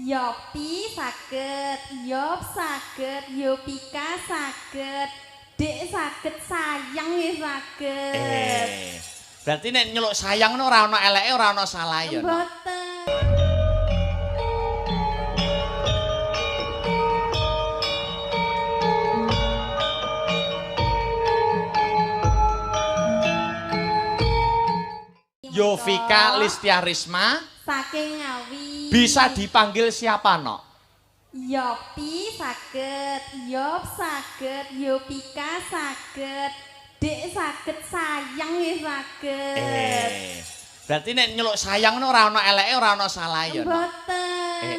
Yopi saged, Yop saged, Yopika saged, Dek saged, sayang nggih saged. Berarti nek nyeluk sayang ora ana eleke, ora ana salahe ya. Mboten. Yovika Listiarisma saking Ngawi. Bisa dipanggil siapa, Nok? Yopi saged, Yop saged, Yopika saged, Dek saged, sayang nggih saged. Berarti nek nyeluk sayang ora ana eleke, ora ana salahe ya. Mboten.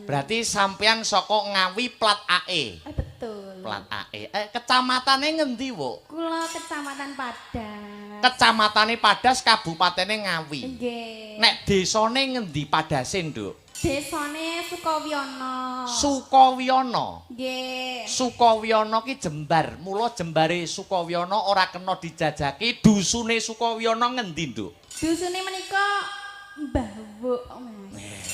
Berarti sampean saka Ngawi plat AE. Betul. Plat AE. Kecamatane ngendi, Wuk? Kula Kecamatan Padas. Kecamatane Padas, kabupatene Ngawi. Nggih. Nek desane ngendi Padase, Nduk? Desane Sukawiyana. Sukawiyana. Nggih. Sukawiyana ki jembar. Mula jembare Sukawiyana ora kena dijajaki. Dusune Sukawiyana ngendi, Nduk? Dusune menika Mbah Wuk, Mas.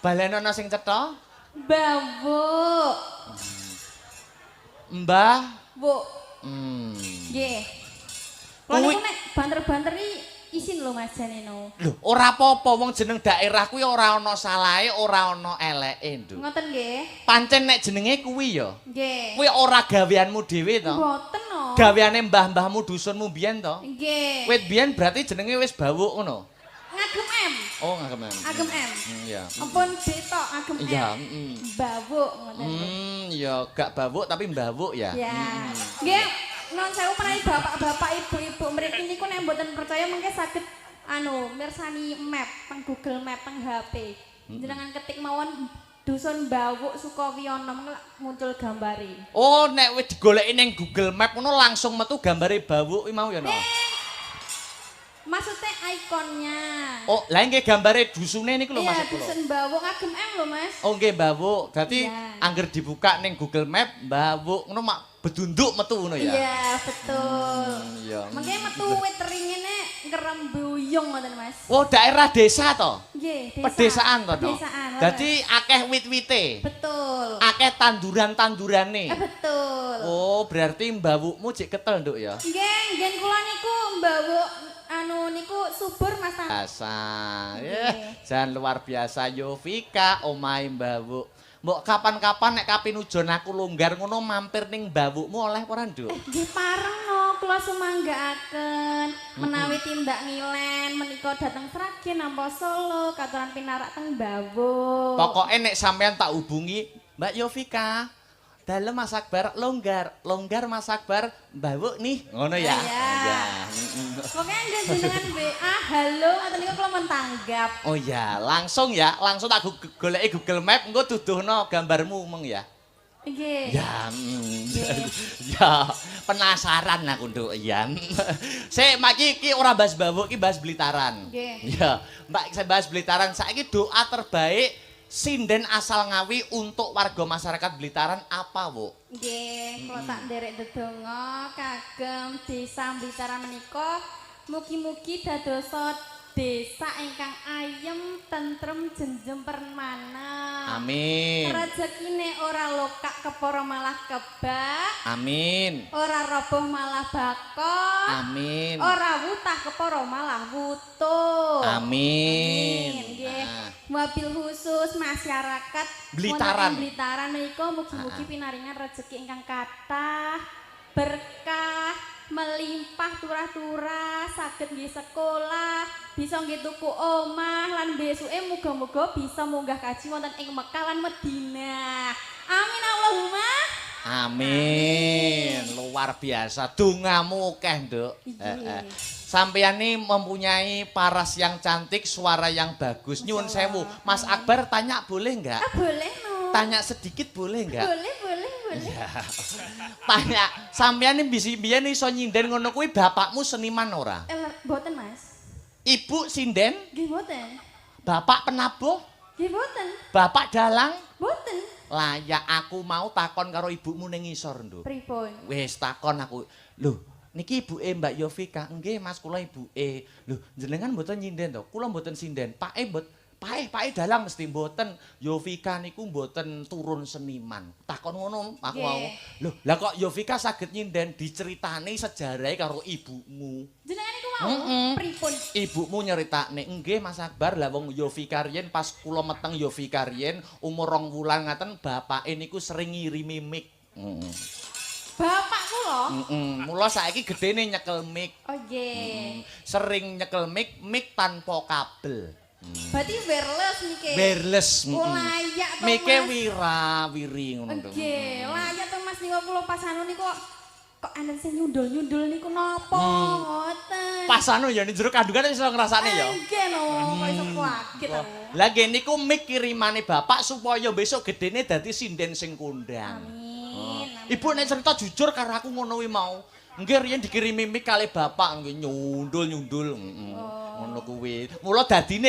Balen ana sing cetha? Mbah Wuk. Mbah Wuk. Nggih. Kalau niku nek banter-banteri isin lho Mas Janeno. Lho, ora apa-apa wong jeneng daerah kuwi ora ana salahe, ora ana eleke, Nduk. Ngoten nggih. Pancen nek jenenge kuwi ya. Nggih. Kuwi ora gaweanmu dhewe to? Mboten no. Gaweane mbah-mbahmu dusunmu biyen to? Nggih. Wit biyen berarti jenenge wis bawuk ngono. Ngagem M. Oh, ngagem M. Agem M. Iya. Ampun betok agem M. Iya, Bawuk ngoten. ya gak bawuk tapi mbawuk ya. Ya. Nggih, non sewu menawi bapak-bapak ibu-ibu mriki niku nek mboten percaya mengke saged mirsani map teng Google Map teng HP. Jenengan ketik mawon dusun Bawuk Sukawiyana muncul gambare. Oh, nek wis digoleki ning Google Map ngono langsung metu gambare bawuk iki mau ya no. Maksudnya ikonnya. Oh, lah nggih gambare dusune niku lho maksud kula. Iya, dusun Bawuk ngagem M lho, Mas. Oh, nggih bawuk. Dadi Iya. angger dibuka ning Google Map bawuk ngono mak bedunduk metu ngono ya. Iya, betul. Iya. Mengke metu wit ringene ngerembuyung ngoten, Mas. Oh, daerah desa to? Nggih, desa. Pedesaan to, no? Pedesaan. Dadi akeh wit-wite. Betul. Akeh tanduran-tandurane. Betul. Oh, berarti mbawukmu cek ketel, Nduk ya. Nggih, nggih kula niku mbawuk niku subur Mas. Biasa. Ya, jan luar biasa Yovika omahe mbawuk. Mbok kapan-kapan nek kapinujon aku longgar ngono mampir ning mbawukmu oleh ora, Nduk? Nggih pareng no, kula sumanggaaken menawi tindak ngilen menika dateng Sragen nampa Solo katuran pinarak teng mbawuk. Pokoke nek sampean tak hubungi, Mbak Yovika, dalem Mas Akbar longgar Mas Akbar mbawuk nih. Ngono ya. Iya. Pokoknya nggak jenengan WA, halo, atau niku kula men tanggap. Oh ya, langsung tak goleki Google Map engko duduhno gambarmu meng ya. Nggih. Ya, ya penasaran aku Nduk Ian. Sik Mak iki ora bahas bawuk iki bahas Blitaran. Nggih. Ya, Mbak saya bahas Blitaran saiki doa terbaik sinden asal Ngawi untuk warga masyarakat Blitaran apa, Bu? Nggih, kula tak nderek ndedonga kagem desa Blitaran menika mugi-mugi dadosa desa ingkang ayem, tentrem, jenjem permana. Amin. Rezekine ora lokak kepara malah kebak. Amin. Ora roboh malah bakok. Amin. Ora wutah kepara malah wutuh. Amin. Nggih. Mobil khusus masyarakat Blitaran. wonten ing Blitaran menika mugi-mugi pinaringan rezeki ingkang kathah, berkah, melimpah turah-turah, saged nggih sekolah, bisa nggih tuku omah lan besuke muga-muga bisa munggah kaji wonten ing Mekah lan Madinah. Amin Allahumma. Amin. Luar biasa. Dongamu akeh, Nduk. Sampeyan ini mempunyai paras yang cantik, suara yang bagus. Nyuwun sewu. Mas Akbar tanya boleh enggak? Boleh no. Tanya sedikit boleh enggak? Boleh. Ya. Tanya, sampeyan ini biyen iso nyinden ngono kuwi bapakmu seniman ora? Mboten, Mas. Ibu sinden? Nggih mboten. Bapak penabuh? Nggih mboten. Bapak dalang? Mboten. Lah ya aku mau takon karo ibumu ning ngisor, Nduk. Pripun? Wis takon aku. Lho, niki ibuke Mbak Yovika. Nggih, Mas, kula ibuke. Lho, jenengan mboten nyinden to? Kula mboten sinden. Pake Pae dalang mesti mboten. Yovika niku mboten turun seniman. Takon ngono aku mau. Lho, lah kok Yovika saged nyinden diceritani sejarahe karo ibumu. Jenengan niku mau pripun? Ibumu nyeritakne, nggih Mas Akbar, lah wong Yovika riyen pas kula meteng Yovika riyen umur 2 wulan ngaten bapake niku sering ngirimi mic. Bapak kula? Mula saiki gedene nyekel mic. Oh nggih. Sering nyekel mic tanpa kabel. Berarti wireless niki. Wireless. Layak to. Mike wiri ngono to. Nggih, layak to Mas niku kula pas anu niku kok ana sing nyundul-nyundul niku napa ngoten. Pas anu ya ning jero kandungan iso ngrasane ya. Nggih lho, kok iso kaget to. Lah nggih niku mic kirimane bapak supaya besok gedene dadi sinden sing kondang. Amin. Ibu nek cerita jujur karo aku ngono kuwi mau. Nggih riyen dikirimi mic kali bapak nggih nyundul-nyundul. Ngono kuwi. Mula dadi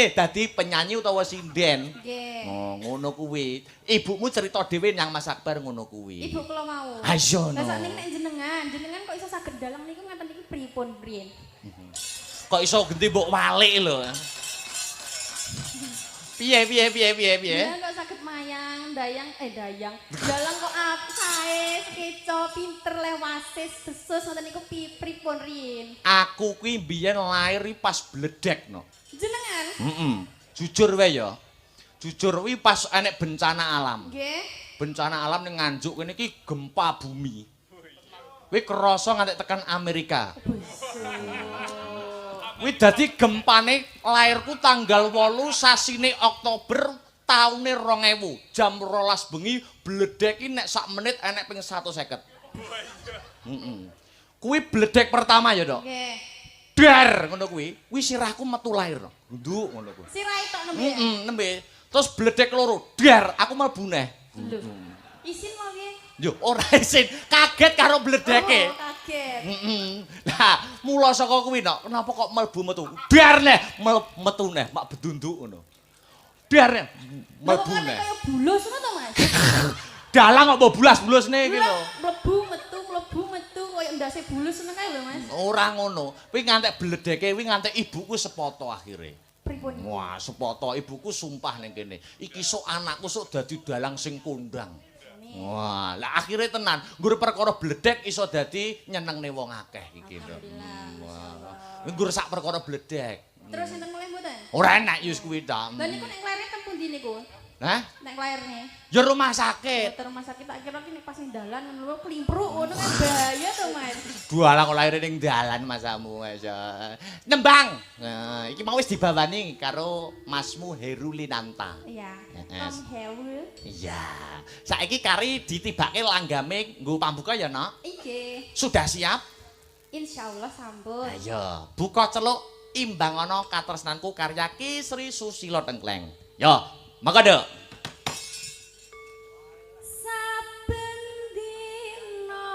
penyanyi utawa sinden. Nggih. Oh, ngono kuwi. Ibumu cerita dhewe nang Mas Akbar ngono kuwi. Ibu kula mau. Ha iya Lah no. sakniki nek jenengan kok iso saged dalang niku ngaten iki pripun riyen? Kok iso genti mbok walik lho. Piye? Jenengan kok saged mayang, dayang. Dalang kok sae, keco, pinter lewasis, besus ngoten niku pripun riyen? Aku kuwi biyen lair pas bledek no. Jenengan? Jujur wae ya. Jujur kuwi pas enek bencana alam. Nggih. Bencana alam ning Nganjuk kene iki gempa bumi. Kuwi kerasa nganti tekan Amerika. Kuwi dadi gempane lairku tanggal 8 sasine Oktober taune 2000. Jam 12 bengi bledek iki nek sak menit enek ping 150. Kuwi bledek pertama ya, Dok. Nggih. Dar ngono kuwi. Kuwi sirahku metu lair, Dok. Nduk ngono kuwi. Sirahe tok nembe. Nembe. Terus bledek loro. Dar aku mlebu neh. Lho. Isin mau piye? Yo ora isin, kaget karo bledeke. Oh, kaget. Lah, mula saka kuwi nok, kenapa kok mlebu metu? Dar neh, metu neh, mak bedunduk ngono. Dar neh, mlebu neh. Kaya bulus ngono to, Mas? Dalang kok mbok bulas-bulasne iki lho. Mlebu metu kaya ndase bulus ngono kae lho, Mas. Ora ngono. Kuwi ngantek bledeke kuwi ngantek ibuku sepoto akhire. Pripun? Wah, sepoto ibuku sumpah ning kene. Iki sok anakku sok dadi dalang sing kondang. Wah, lah akhirnya tenan, nggur perkara bledek iso dadi nyenengne wong akeh iki lho. Wah. Nggur sak perkara bledek. Terus enten mulih mboten? Ora enak yus kuwi ta. Lah niku nek lairnya ten pundi niku? Hah? Nek lairnya? Ya rumah sakit. Ke rumah sakit tak kira ki nek pas ning dalan ngono lho klimpruk ngono kan bahaya to, Mas. Bualah kok lair ning dalan masamu wis. Nembang. Nah, iki mau wis dibawani karo Masmu Herulinanta. Iya. Om Heru. Iya. Saiki kari ditibake langgame nggo pambuka ya, Nok? Nggih. Sudah siap? Insyaallah sambut. Ayo, buka celuk imbang ana katresnanku karya Ki Sri Susilo Tengkleng. Yo, mangga Dok. Saben dina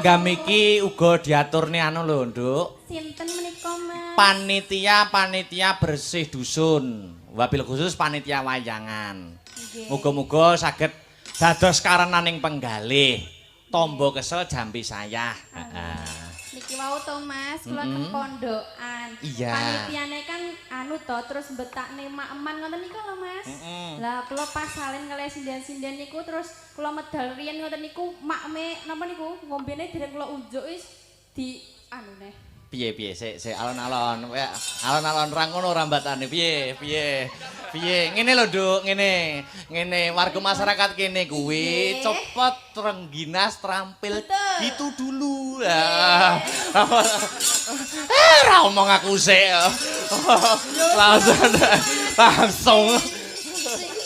Langgam iki uga diaturne anu lho, Nduk. Sinten menika, Mas? Panitia bersih dusun. Wabil khusus panitia wayangan. Nggih. Muga-muga saged dados karenaning penggalih. Tombo kesel jampi sayah. Heeh. Niki wau to Mas, kula teng pondokan. Iya. Panitiane kan anu to terus betakne mak-eman ngoten niku lho Mas. Lah kula pas salin kalih sindian-sindian niku terus kula medal riyen ngoten niku makme napa niku ngombene dereng kula unjuk wis di anu neh. Piye sik alon-alon. Alon-alon ra ngono rambatane. Piye. Ngene lho, Nduk, ngene warga masyarakat kene kuwi cepet rengginas terampil Betul. gitu dulu. Ya. Ra omong aku sik. Langsung.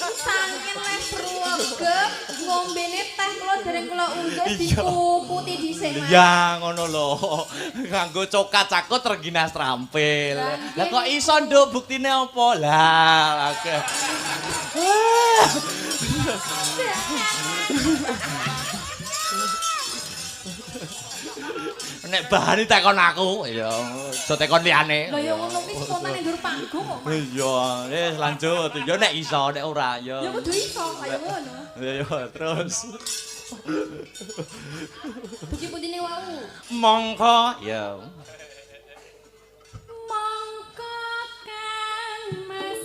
Saking les ruwegep ngombene teh kula dereng kula unjuk dikukuti dhisik Mas. Ya ngono lho. Nganggo cokat cakut rengginas terampil. Lah kok iso, Nduk, buktine apa? Lah. Nek bahane tekon aku, ya aja tekon liyane. Lah ya ngono kuwi spontan ndur panggung kok. Mas. Iya, wis lanjut. Ya nek iso, nek ora ya. Ya kudu iso kaya ngono. Ya terus. Puji-pujine wau. Mongko ya. Mongko Kang Mas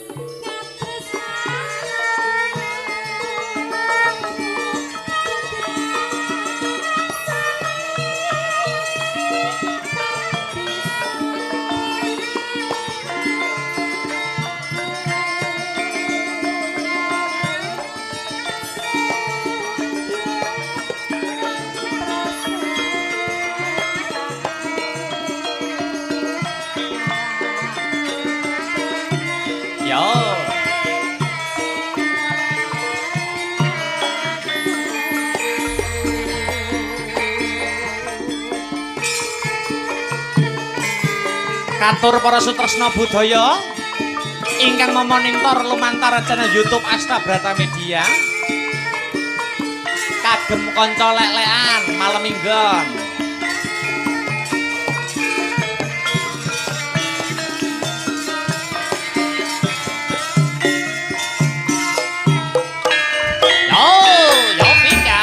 Yo. Katur para sutresna budaya ingkang memonitor lumantar channel YouTube Asta Brata Media. Kagem kanca lek-lekan malem minggon. Yo Pika.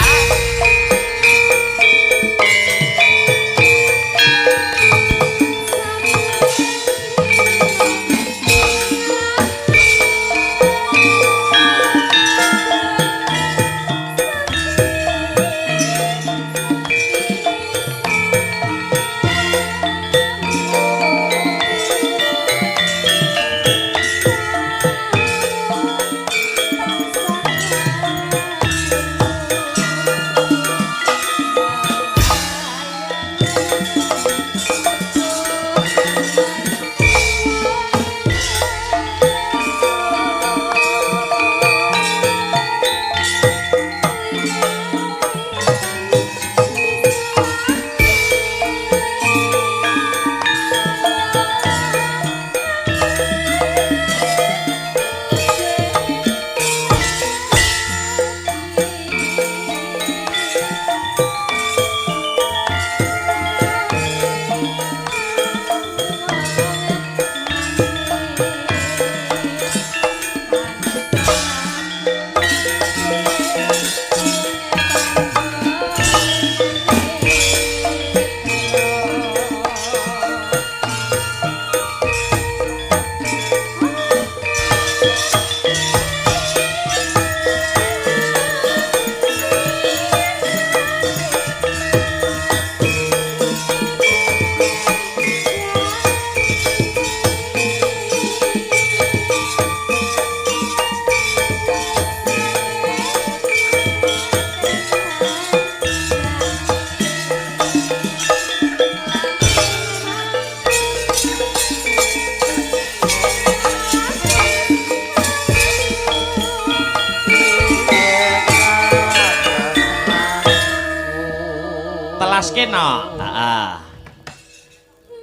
Telaske no. Heeh.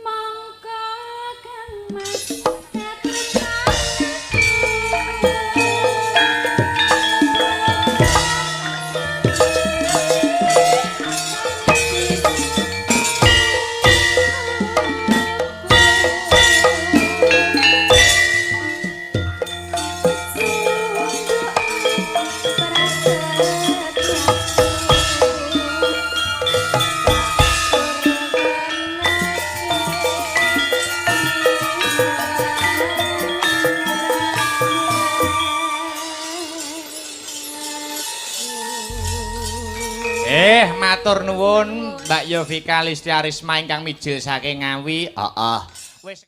Mongko Kang Mas Katresna matur nuwun Mbak Yovika Listiarisma ingkang mijil saking Ngawi. Heeh. Wis